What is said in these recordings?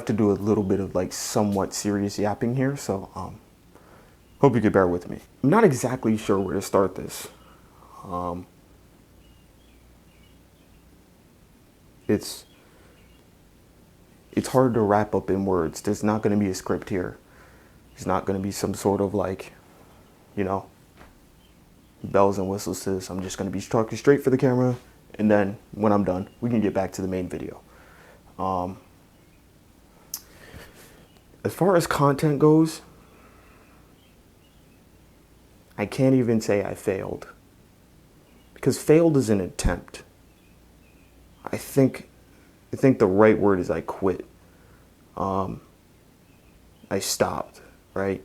to do a little bit of like somewhat serious yapping here, so hope you could bear with me. I'm not exactly sure where to start this. It's hard to wrap up in words. There's not going to be a script here. There's not going to be some sort of like, you know, bells and whistles to this. I'm just going to be talking straight for the camera, and then when I'm done, we can get back to the main video. As far as content goes, I can't even say I failed, because failed is an attempt. I think the right word is I quit. I stopped, right?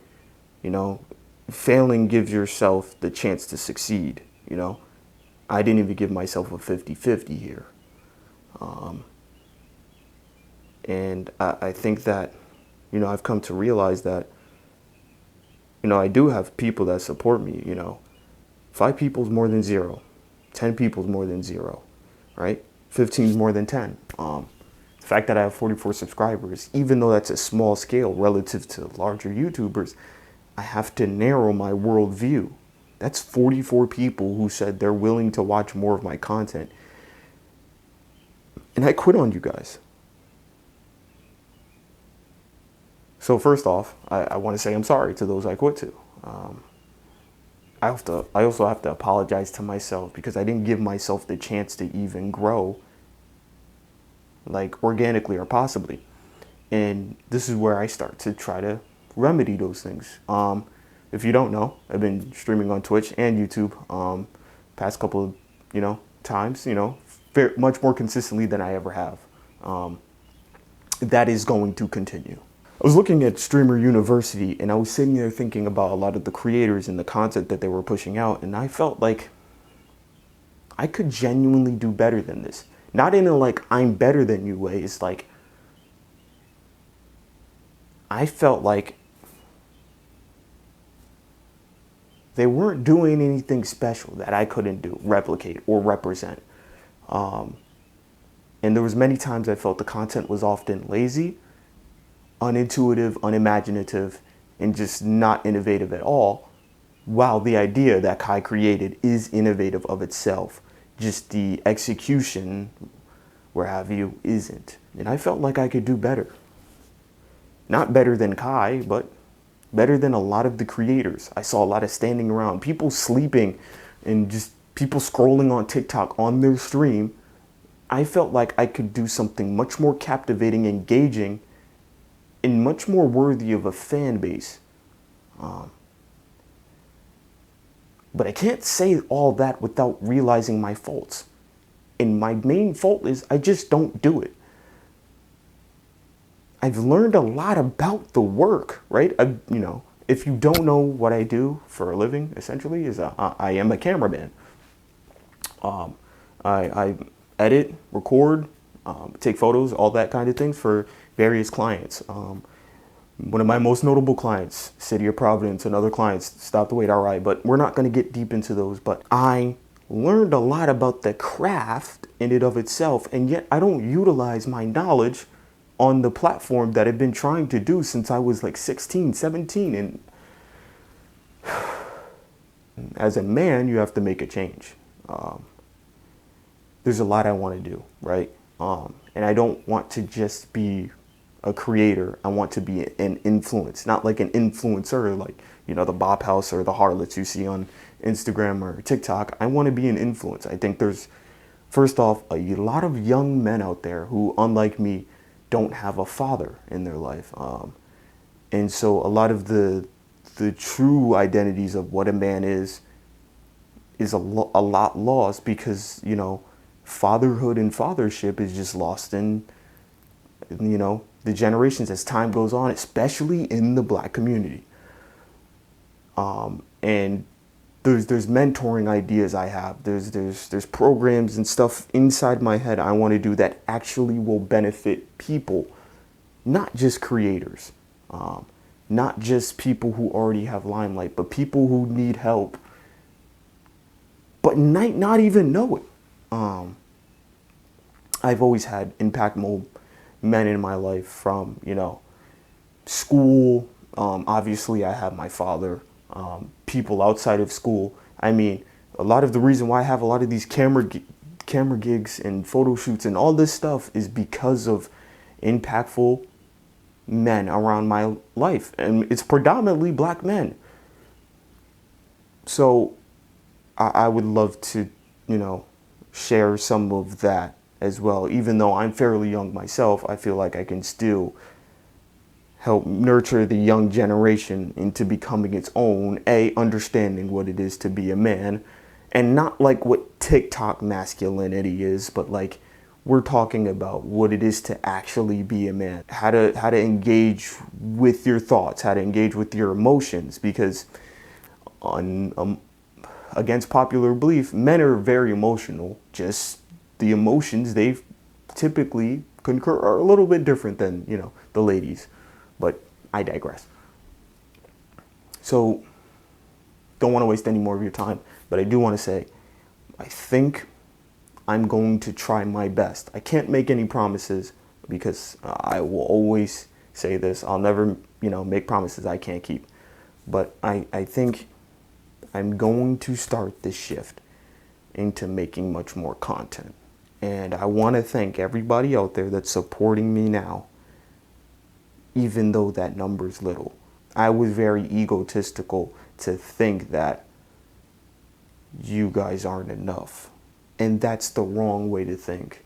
You know, failing gives yourself the chance to succeed, you know. I didn't even give myself a 50-50 here. And I think that, you know, I've come to realize that, you know, I do have people that support me, you know. 5 people is more than 0. 10 people is more than 0, right? 15 is more than 10. The fact that I have 44 subscribers, even though that's a small scale relative to larger YouTubers, I have to narrow my worldview. That's 44 people who said they're willing to watch more of my content. And I quit on you guys. So first off, I want to say I'm sorry to those I quit to. I also have to apologize to myself because I didn't give myself the chance to even grow, like organically or possibly. And this is where I start to try to remedy those things. If you don't know, I've been streaming on Twitch and YouTube past couple of, you know, times, you know, much more consistently than I ever have. That is going to continue. I was looking at Streamer University, and I was sitting there thinking about a lot of the creators and the content that they were pushing out, and I felt like I could genuinely do better than this. Not in a like I'm better than you way. It's like I felt like they weren't doing anything special that I couldn't do, replicate, or represent. And there was many times I felt the content was often lazy, unintuitive, unimaginative, and just not innovative at all, while the idea that Kai created is innovative of itself. Just the execution, where have you, isn't. And I felt like I could do better. Not better than Kai, but better than a lot of the creators. I saw a lot of standing around, people sleeping, and just people scrolling on TikTok on their stream. I felt like I could do something much more captivating, engaging, and much more worthy of a fan base. But I can't say all that without realizing my faults. And my main fault is I just don't do it. I've learned a lot about the work, right? You know, if you don't know what I do for a living, essentially, is I am a cameraman. I edit, record, take photos, all that kind of things for various clients. One of my most notable clients, City of Providence, and other clients, Stop the Wait, all right, but we're not going to get deep into those. But I learned a lot about the craft in and of itself, and yet I don't utilize my knowledge on the platform that I've been trying to do since I was like 16, 17. And as a man, you have to make a change. There's a lot I want to do, right? And I don't want to just be a creator. I want to be an influence, not like an influencer, like, you know, the Bop House or the harlots you see on Instagram or TikTok. I want to be an influence. I think there's, first off, a lot of young men out there who, unlike me, don't have a father in their life. And so a lot of the true identities of what a man is a lot lost because, you know, fatherhood and fathership is just lost in, you know, the generations as time goes on, especially in the Black community. And there's mentoring ideas I have. There's programs and stuff inside my head I want to do that actually will benefit people, not just creators, not just people who already have limelight, but people who need help, but might not even know it. I've always had impact mold men in my life from, you know, school. Obviously, I have my father. People outside of school. I mean, a lot of the reason why I have a lot of these camera gigs and photo shoots and all this stuff is because of impactful men around my life, and it's predominantly black men. So I would love to, you know, share some of that as well. Even though I'm fairly young myself, I feel like I can still help nurture the young generation into becoming its own, understanding what it is to be a man, and not like what TikTok masculinity is, but like we're talking about what it is to actually be a man, how to engage with your thoughts, how to engage with your emotions, because against popular belief, men are very emotional. Just the emotions they typically concur are a little bit different than, you know, the ladies. But I digress. So, don't want to waste any more of your time, but I do want to say, I think I'm going to try my best. I can't make any promises because I will always say this. I'll never, you know, make promises I can't keep. But I think I'm going to start this shift into making much more content. And I want to thank everybody out there that's supporting me now, even though that number's little. I was very egotistical to think that you guys aren't enough. And that's the wrong way to think.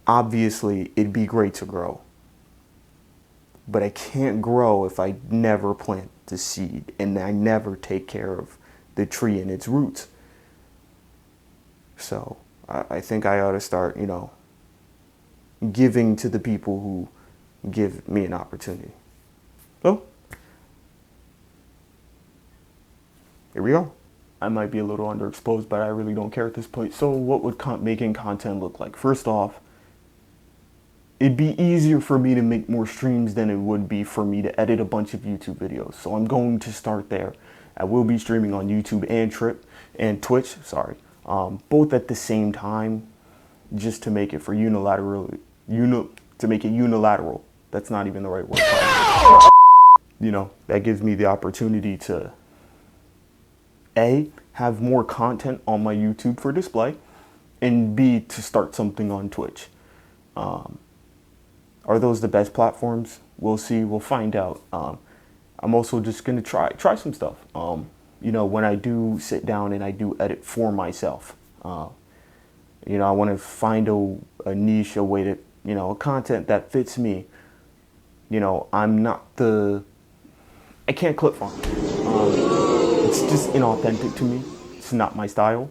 Obviously, it'd be great to grow. But I can't grow if I never plant the seed and I never take care of the tree and its roots. So I think I ought to start, you know, giving to the people who give me an opportunity. So, here we go. I might be a little underexposed, but I really don't care at this point. So what would making content look like? First off, it'd be easier for me to make more streams than it would be for me to edit a bunch of YouTube videos. So I'm going to start there. I will be streaming on YouTube and Twitch, both at the same time, just to make it unilateral. That's not even the right word. You know, that gives me the opportunity to A, have more content on my YouTube for display, and B, to start something on Twitch. Are those the best platforms? We'll see. We'll find out. I'm also just gonna try some stuff. You know, when I do sit down and I do edit for myself, you know, I want to find a niche, a way to, you know, a content that fits me. You know, I can't clip farm. It's just inauthentic to me. It's not my style.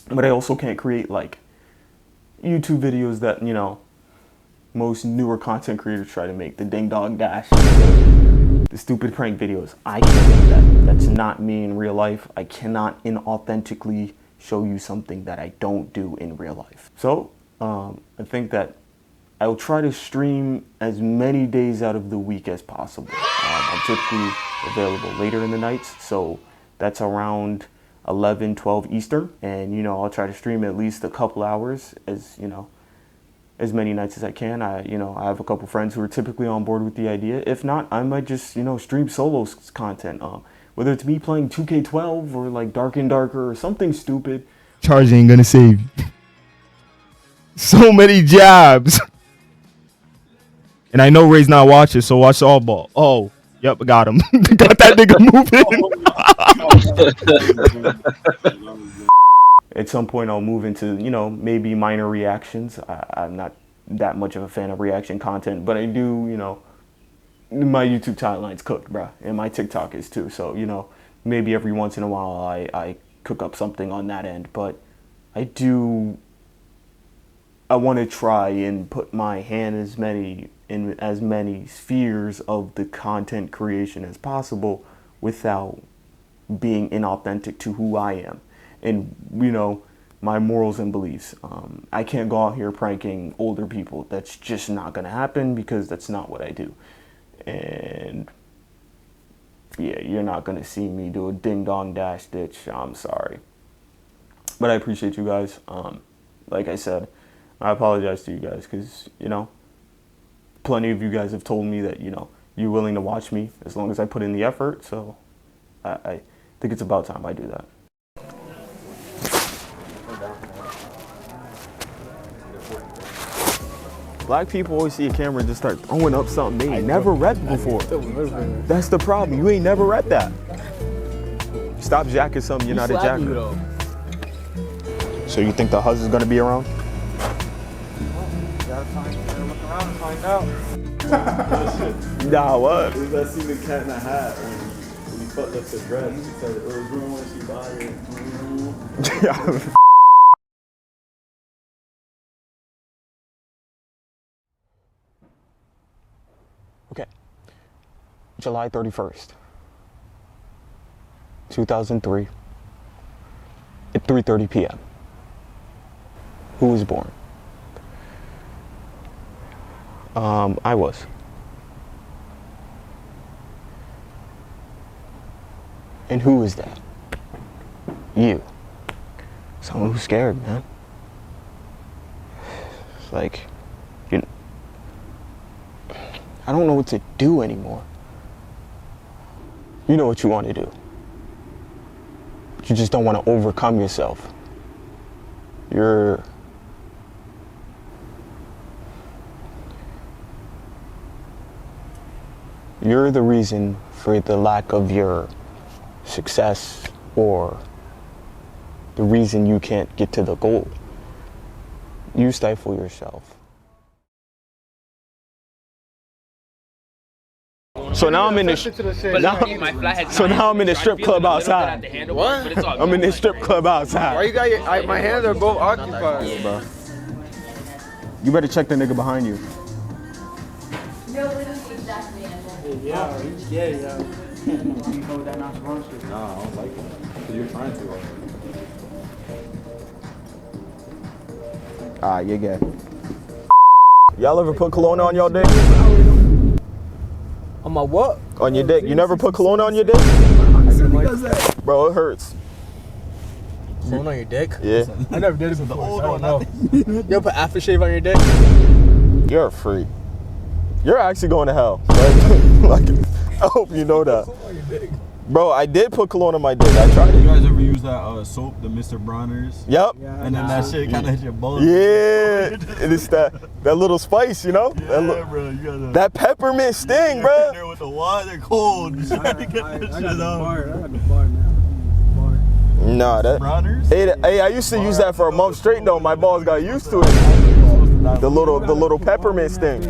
But I also can't create like YouTube videos that, you know, most newer content creators try to make. The ding dong dash, the stupid prank videos. I can't do that. That's not me in real life. I cannot inauthentically show you something that I don't do in real life. So I think that I'll try to stream as many days out of the week as possible. I'm typically available later in the nights, so that's around 11, 12 Eastern. And, you know, I'll try to stream at least a couple hours, as, you know, as many nights as I can. I have a couple friends who are typically on board with the idea. If not, I might just, you know, stream solo content. Whether it's me playing 2K12 or like Dark and Darker or something stupid. Charge ain't gonna save you. So many jabs. And I know Ray's not watching, so watch all ball. Oh, yep, I got him. Got that nigga moving. At some point, I'll move into, you know, maybe minor reactions. I'm not that much of a fan of reaction content, but I do, you know, my YouTube timeline's cooked, bruh, and my TikTok is too. So, you know, maybe every once in a while I cook up something on that end, but I want to try and put my hand in as many spheres of the content creation as possible without being inauthentic to who I am and, you know, my morals and beliefs. I can't go out here pranking older people. That's just not going to happen because that's not what I do. And yeah, you're not going to see me do a ding dong dash ditch. I'm sorry. But I appreciate you guys. Like I said, I apologize to you guys because, you know, plenty of you guys have told me that, you know, you're willing to watch me as long as I put in the effort. So I think it's about time I do that. Black people always see a camera and just start throwing up something they ain't never read before. That's the problem. You ain't never read that. Stop jacking something you're not a jacker. So you think the huzz is gonna be around? Look around and find out. Nah, what? I seen the Cat in the Hat when he fucked up the dress. He said it was room when she bought it. Okay. July 31st, 2003, at 3:30 p.m. Who was born? I was. And who is that? You. Someone who's scared, man. It's like, you. I don't know what to do anymore. You know what you want to do. But you just don't want to overcome yourself. You're the reason for the lack of your success or the reason you can't get to the goal. You stifle yourself. So now I'm in this. Now I'm in the strip club outside. What? I'm in this strip club outside. Why you got your, my hands are both occupied. Yeah, bro. You better check the nigga behind you. No, we don't see exactly. Yeah. You know that not supposed to. Nah, I don't like it. Because you're trying to. Ah, you're gay. Y'all ever put cologne on y'all dick? On my what? On your dick. You never put cologne on your dick? Bro, it hurts. Phone on your dick? Yeah. I never did it before. So I don't know. You ever put aftershave on your dick? You're a freak. You're actually going to hell. Like, I hope you know that. Bro, I did put cologne on my dick. I tried You it. guys ever use that soap, the Mr. Bronner's? Yep. And then that shit kind of hit your balls. Yeah. It's that little spice, you know? Yeah, bro. You gotta. That peppermint sting, In bro. there with the water cold. You trying to get that shit out. Nah, that. Bronner's? Hey, I used to use that for a month straight though. My balls got used to it. The little peppermint sting.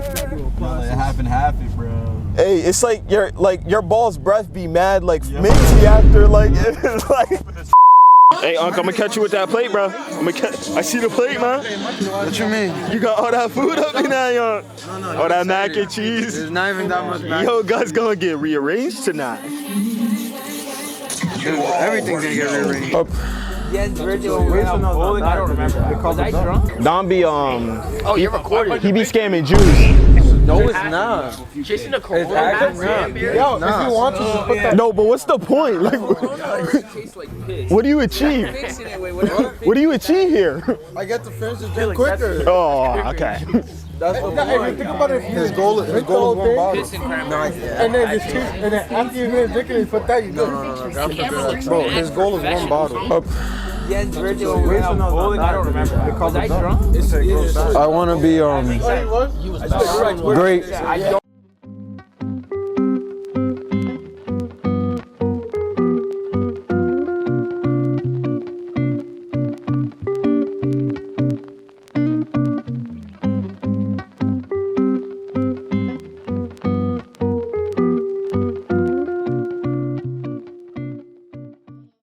Like half and half it, bro. Hey, it's like your balls breath be mad like minty after like it's like. Hey, Unc, I'm gonna catch you with that plate, bro. I see the plate, man. What you mean? You got all that food up in there, young. All that mac and cheese. There's not even that much mac. Yo, Gus gonna get rearranged tonight. Everything's gonna get rearranged. Yes, Virgil, when we went out bowling, I don't remember. Was I drunk? Don be Oh, you're recording. he be scamming Jews. No, it's not. Chasing a Corona. Actually not. Yo, if you want to, just put that. No, but what's the point? Like, Tastes like piss. what do you achieve? Fix it anyway, whatever. What do you achieve here? I get to finish the drink quicker. Oh, okay. That's the point. If you think about it, his goal is one bottle. Piss and cranberry. And then just and then after you finish drinking it, put that, you do. Bro, his goal is one bottle. Yes, Virgil, when we went out bowling, I don't remember. Was I drunk? I want to be great.